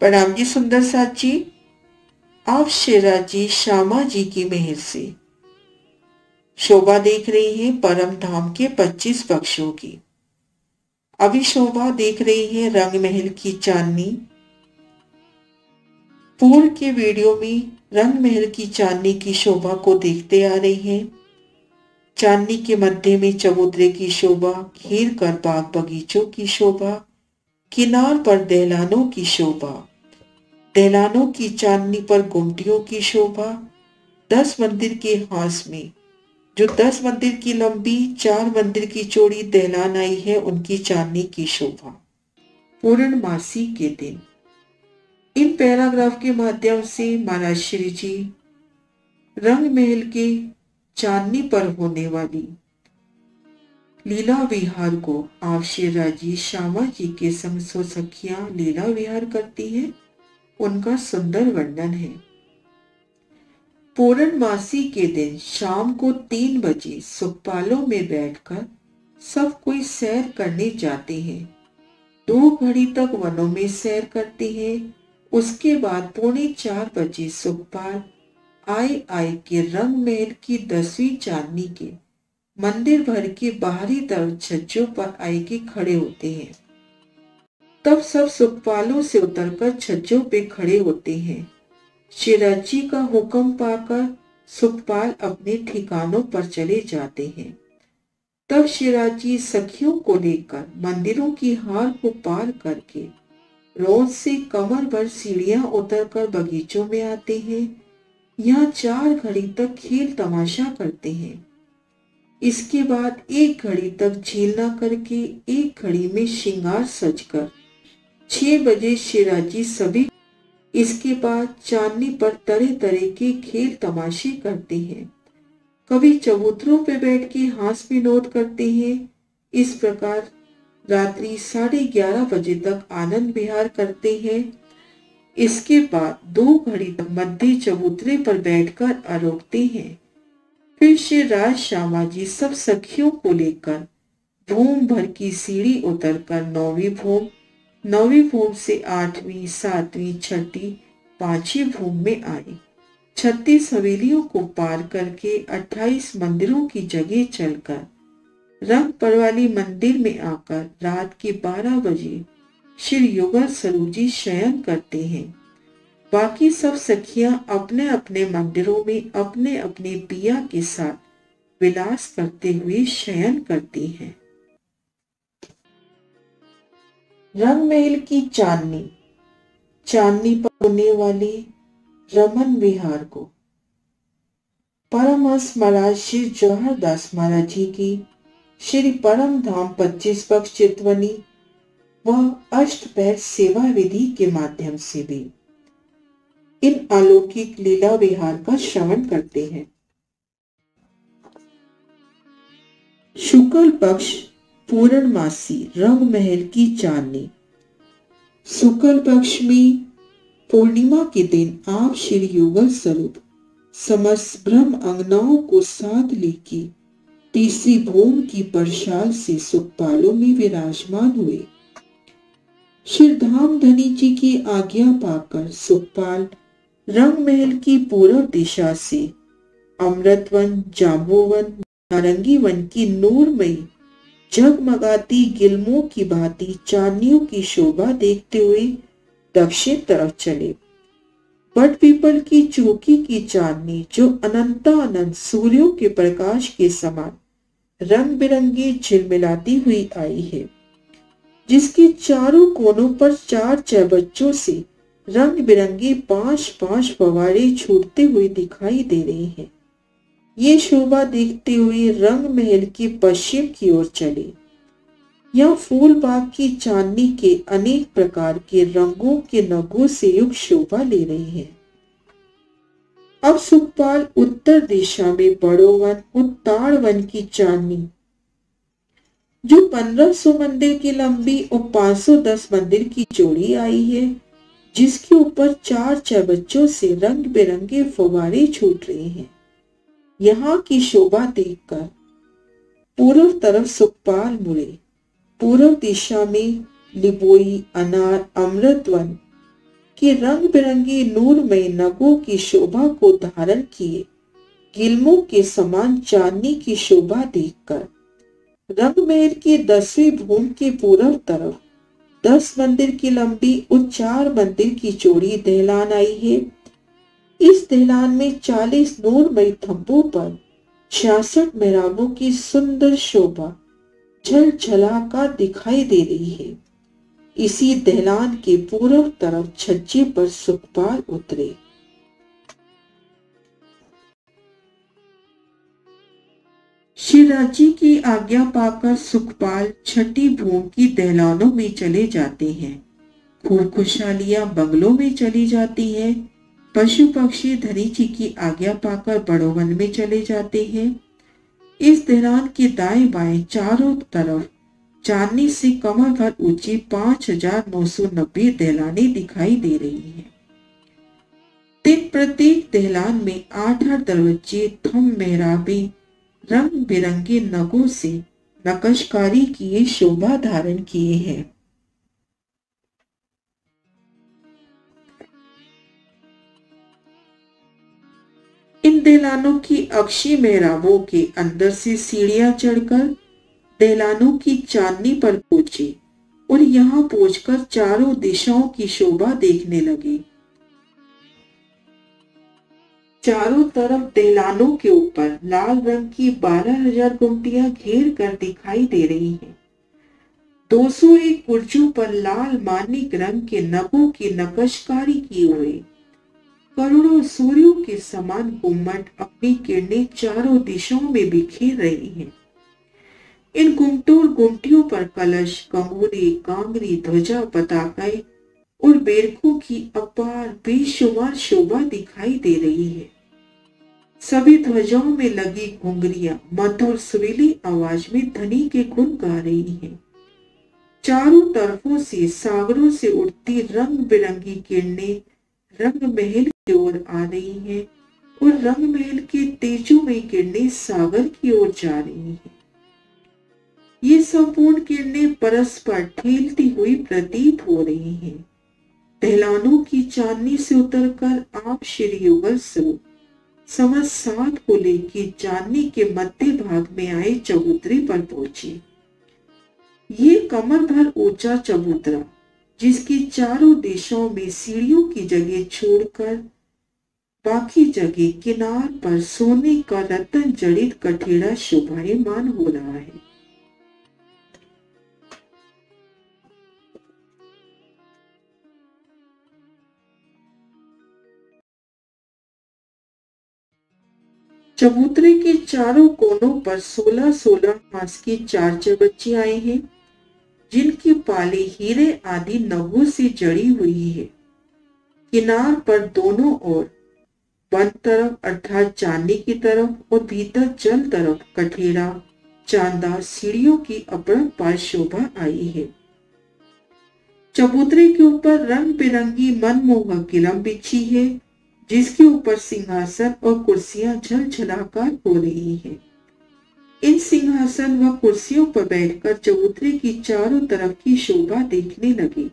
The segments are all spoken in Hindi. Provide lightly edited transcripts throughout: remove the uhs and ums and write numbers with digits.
प्रणाम जी सुंदर साथ जी। आप शिवराज जी श्यामा जी की मेहर से शोभा देख रही हैं परम धाम के 25 पक्षों की। अभी शोभा देख रही है रंग महल की चांदनी। पूर्व के वीडियो में रंग महल की चांदनी की शोभा को देखते आ रही हैं। चांदनी के मध्य में चबूतरे की शोभा, घेर कर बाग बगीचों की शोभा, किनार पर दहलानों की शोभा, दहलानों की चांदनी पर गुमटियों की शोभा, 10 मंदिर के हास में जो 10 मंदिर की लंबी 4 मंदिर की चौड़ी दहलान आई है, उनकी चांदनी की शोभा। पूर्णमासी के दिन इन पैराग्राफ के माध्यम से महाराज श्री जी रंग महल के चांदनी पर होने वाली लीला विहार को आप शिवराज जी श्यामा जी के संग सो सखियां लीला विहार करती हैं, उनका सुंदर वर्णन है। पूर्णमासी के दिन शाम को 3 बजे सुखपालों में बैठकर सब कोई सैर करने जाते हैं। 2 घड़ी तक वनों में सैर करते हैं। उसके बाद 3:45 बजे सुखपाल आए के रंग महल की 10वीं चांदनी के मंदिर भर के बाहरी तरफ छज्जों पर आए के खड़े होते हैं। तब सब सुखपालों से उतरकर छज्जों पे खड़े होते हैं। शिवराज जी का हुक्म पाकर सुखपाल अपने ठिकानों पर चले जाते हैं। तब शिवराज जी सखियों को लेकर मंदिरों की हार को पार करके रोज से कमर भर सीढ़ियां उतरकर बगीचों में आते हैं। यहाँ 4 घड़ी तक खेल तमाशा करते हैं। इसके बाद 1 घड़ी तक झीलना करके 1 घड़ी में श्रृंगार सजकर 6 बजे शिवराज जी सभी। इसके बाद चांदनी पर तरह तरह के खेल तमाशे करते हैं। कभी चबूतरों पे बैठ के हास विनोद करते हैं। इस प्रकार रात्रि 11:30 बजे तक आनंद विहार करते हैं। इसके बाद 2 घड़ी तक मध्य चबूतरे पर बैठकर आरोगते हैं। फिर श्री राज श्यामा जी सब सखियों को लेकर भूम भर की सीढ़ी उतरकर 9वीं भूम से 8वीं, 7वीं, 6ठी, 5वीं भूम में आए। 36 हवेलियों को पार करके 28 मंदिरों की जगह चलकर रंग परवाली मंदिर में आकर रात के 12 बजे श्री युगल स्वरूप जी शयन करते हैं। बाकी सब सखियां अपने अपने मंदिरों में अपने अपने पिया के साथ विलास करते हुए शयन करती हैं। रंग महल की चांदनी पर होने वाले रमन विहार को परमहंस महाराज श्री जवाहर दास महाराज जी की श्री परम धाम 25 पक्ष चितवनी व अष्टपैर सेवा विधि के माध्यम से भी इन अलौकिक लीला विहार का श्रवण करते हैं। शुक्ल पक्ष पूर्णमासी रंग महल की चांदनी। शुक्ल पक्ष में पूर्णिमा के दिन आप श्री युगल स्वरूप समस्त ब्रह्म अंगनाओं को साथ लेके तीसरी भूम की परशाल से सुखपालों में विराजमान हुए। श्री धाम धनी जी की आज्ञा पाकर सुखपाल रंग महल की पूर्व दिशा से अमृतवन, जांबूवन, नारंगी वन की नूरमयी जगमगाती गिलमों की भांति चांदनियों की शोभा देखते हुए दक्षिण तरफ चले। बट पीपल की चौकी की चांदनी जो अनंतानंत सूर्यों के प्रकाश के समान रंग बिरंगी झिलमिलाती हुई आई है, जिसके चारों कोनों पर 4 चबच्चों से रंग बिरंगी 5-5 फव्वारे छूटते हुए दिखाई दे रहे हैं। ये शोभा देखते हुए रंग महल की पश्चिम की ओर चले। यह फूल बाग की चांदनी के अनेक प्रकार के रंगों के नगों से युक्त शोभा ले रही है। अब सुखपाल उत्तर दिशा में बड़ोवन उत्ताड़ वन की चांदनी जो 1500 मंदिर की लंबी और 510 मंदिर की चौड़ी आई है, जिसके ऊपर 4 चबच्चों से रंग बिरंगे फव्वारे छूट रहे हैं। यहाँ की शोभा देखकर पूर्व तरफ सुखपाल मुड़े। पूर्व दिशा में लिबोई, अनार, अमृतवन कि रंग बिरंगी नूरमय नगों की शोभा को धारण किए गिलमों के समान चांदनी की शोभा देखकर रंगमहल की 10वीं भूमि के पूर्व तरफ 10 मंदिर की लंबी और 4 मंदिर की चौड़ी दहलान आई है। इस दहलान में 40 नूरमय थंबों पर 66 मेहराबों की सुंदर शोभा झलझलाकर दिखाई दे रही है। इसी दहलान के पूर्व तरफ छज्जे पर सुखपाल उतरे। शिवराज जी की आज्ञा पाकर सुखपाल छठी भूमि की दहलानों में चले जाते हैं। खूब खुशहालियां बंगलों में चली जाती है। पशु पक्षी धनी जी की आज्ञा पाकर बड़ोवन में चले जाते हैं। इस दहलान के दाएं बाएं चारों तरफ चांदनी से कमर भर ऊंची 5990 दहलानें दिखाई दे रही हैं। दिन प्रत्येक दहलान में 8-8 दरवाजे थंब मेहराबे रंग बिरंगे नगों से नक्काशी किए शोभा धारण किए हैं। इन दहलानों की अक्षी मेहराबों के अंदर से सीढ़ियां चढ़कर दहलानों की चांदनी पर पहुंचे और यहाँ पहुंचकर चारों दिशाओं की शोभा देखने लगे। चारों तरफ दहलानों के ऊपर लाल रंग की 12,000 गुमटियां घेर कर दिखाई दे रही हैं। 201 कुर्सियों पर लाल मानिक रंग के नगों की नक्काशी की हुई करोड़ों सूर्यों के समान गुम्मट अपनी किरणें चारों दिशाओं में बिखेर रही हैं। इन गुम्मटों और गुमटियों पर कलश, कंगूरे, कांगरी, ध्वजा, पताकाएं और बेरखों की अपार बेशुमार शोभा दिखाई दे रही है। सभी ध्वजाओं में लगी घुंघरियां मधुर सुरीली आवाज में धनी के गुण गा रही हैं। चारों तरफों से सागरों से उठती रंग बिरंगी किरणें रंग महल की ओर आ रही हैं और रंग महल के तेजोमय किरणें सागर की ओर जा रही हैं। ये संपूर्ण किरणें परस्पर ठेलती हुई प्रतीत हो रही हैं। दहलानों की चांदनी से उतरकर आप श्री युगल स्वरूप समस्त 7 कुले की चांदनी के मध्य भाग में आए चबूतरे पर पहुंचे। ये कमर भर ऊंचा चबूतरा, जिसकी चारों दिशाओं में सीढ़ियों की जगह छोड़कर बाकी जगह किनार पर सोने का रत्न जड़ित कठेड़ा शोभायमान हो रहा है। चबूतरे के चारों कोनों पर 16-16 मास के 4 बच्चे आए हैं, जिनकी पाले हीरे आदि नगों से जड़ी हुई है। किनार पर दोनों ओर बंद तरफ अर्थात चांदी की तरफ और भीतर जल तरफ कठेड़ा चांदा सीढ़ियों की अपरंपार शोभा आई है। चबूतरे के ऊपर रंग बिरंगी मनमोहक गिलम बिछी है, जिसके ऊपर सिंहासन और कुर्सियां झलझलाकार हो रही हैं। इन सिंहासन व कुर्सियों पर बैठकर चबूतरे की चारों तरफ की शोभा देखने लगे।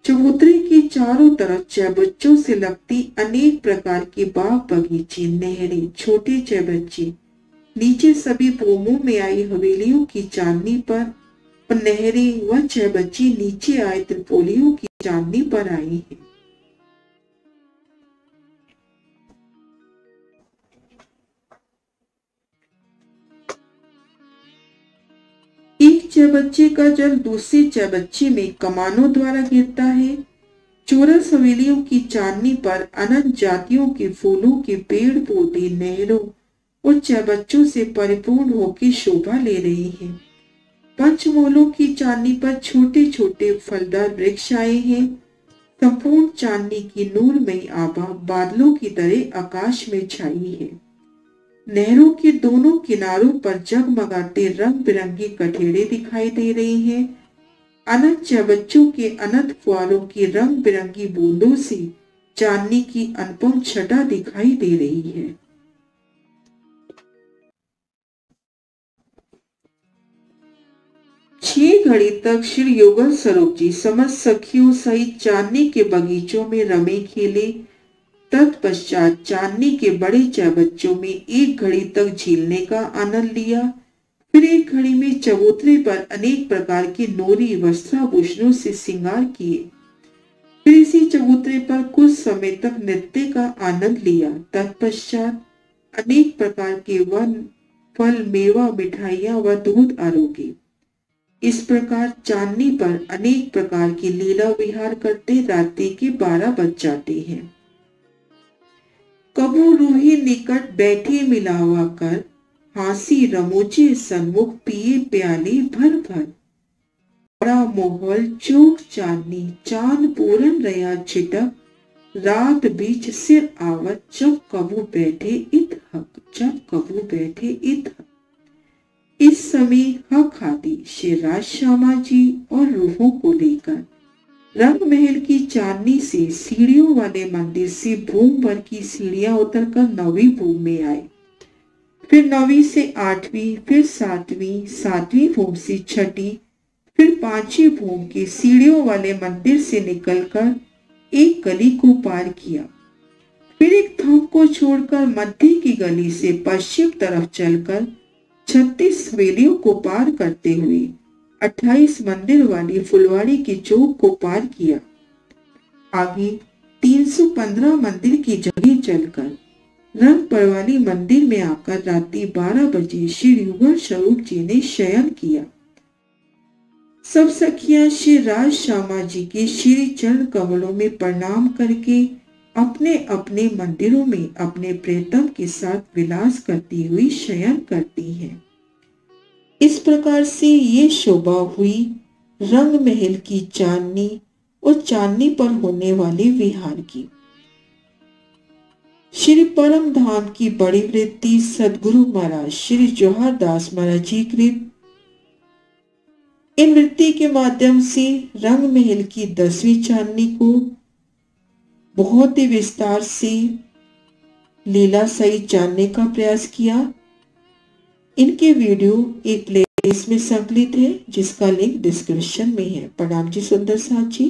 चबूतरे की चारों तरफ चैबच्चों से लगती अनेक प्रकार के बाग बगीचे, नहरें, छोटे चैबच्चे नीचे सभी भूमों में आई हवेलियों की चांदनी पर और नहरें व चैबच्चे नीचे आए त्रिपोलियों की चांदनी पर आई हैं। एक चैबच्चे का जल दूसरे चैबच्चे में कमानों द्वारा गिरता है। चौरस हवेलियों की चांदनी पर अनंत जातियों के फूलों के पेड़ पौधे नहरों और चैबच्चों से परिपूर्ण होकर शोभा ले रही है। पंचमोलों की चांदनी पर छोटे छोटे फलदार वृक्ष आए हैं। संपूर्ण चांदनी की नूरमयी आभा बादलों की तरह आकाश में छाई है। नहरों के दोनों किनारों पर जगमगाते रंग बिरंगे कठेड़े दिखाई दे रहे हैं। अनंत चैबच्चों के अनंत फुआरों की रंग बिरंगी बूंदों से चांदनी की अनुपम छटा दिखाई दे रही है। छह घड़ी तक श्री युगल स्वरूप जी समस्त सखियों सहित चांदनी के बगीचों में रमे खेले। तत्पश्चात चांदनी के बड़े बच्चों में एक घड़ी तक झीलने का आनंद लिया। फिर एक घड़ी में चबूतरे पर अनेक प्रकार के नूरी वस्त्राभूषणों से श्रृंगार किए। फिर इसी चबूतरे पर कुछ समय तक नृत्य का आनंद लिया। तत्पश्चात अनेक प्रकार के वन फल मेवा मिठाइयां व दूध आरोगे। इस प्रकार चांदनी पर अनेक प्रकार की लीला विहार करते रात्रि के 12 बज जाते हैं। कबू रूही निकट बैठे मिलावा कर, हासी रमोचे सन्मुख पिए प्याले भर भर। बड़ा मोहल चौक चांदनी चांद पूरन रया छिटक, रात बीच सिर आवत जब कबू बैठे इत हक, जब कबू बैठे इत हक। इस समय हक हाथी श्री राज श्यामा जी और रूहों को लेकर रंग महल की चांदनी से सीढ़ियों वाले मंदिर से भूम भर की सीढ़ियां उतरकर 9वीं भूम में आए। फिर 9वीं से 8वीं, फिर 7वीं, 7वीं भूम से 6ठी, फिर 5वीं भूम के सीढ़ियों वाले मंदिर से निकलकर एक गली को पार किया। फिर एक थंब को छोड़कर मध्य की गली से पश्चिम तरफ चलकर 36 हवेलियों को पार करते हुए 28 मंदिर वाली फुलवाड़ी की चौक को पार किया। आगे 315 मंदिर की जगह चलकर रंगपर वाली मंदिर में आकर रात्रि 12 बजे श्री युगल स्वरूप जी ने शयन किया। सब सखियां श्री राज श्यामा जी के श्री चरण कमलों में प्रणाम करके अपने अपने मंदिरों में अपने प्रेतम के साथ विलास करती हुई शयन करती हैं। इस प्रकार से ये शोभा हुई रंग महल की चांदनी और चांदनी पर होने वाले विहार की। श्री परम धाम की बड़ी वृत्ति सदगुरु महाराज श्री जौहर दास महाराज जी कृत इन वृत्ति के माध्यम से रंग महल की 10वीं चांदनी को बहुत ही विस्तार से लीला सहित जानने का प्रयास किया। इनके वीडियो एक प्लेलिस्ट में संकलित है जिसका लिंक डिस्क्रिप्शन में है। प्रणाम जी सुंदर साथ जी।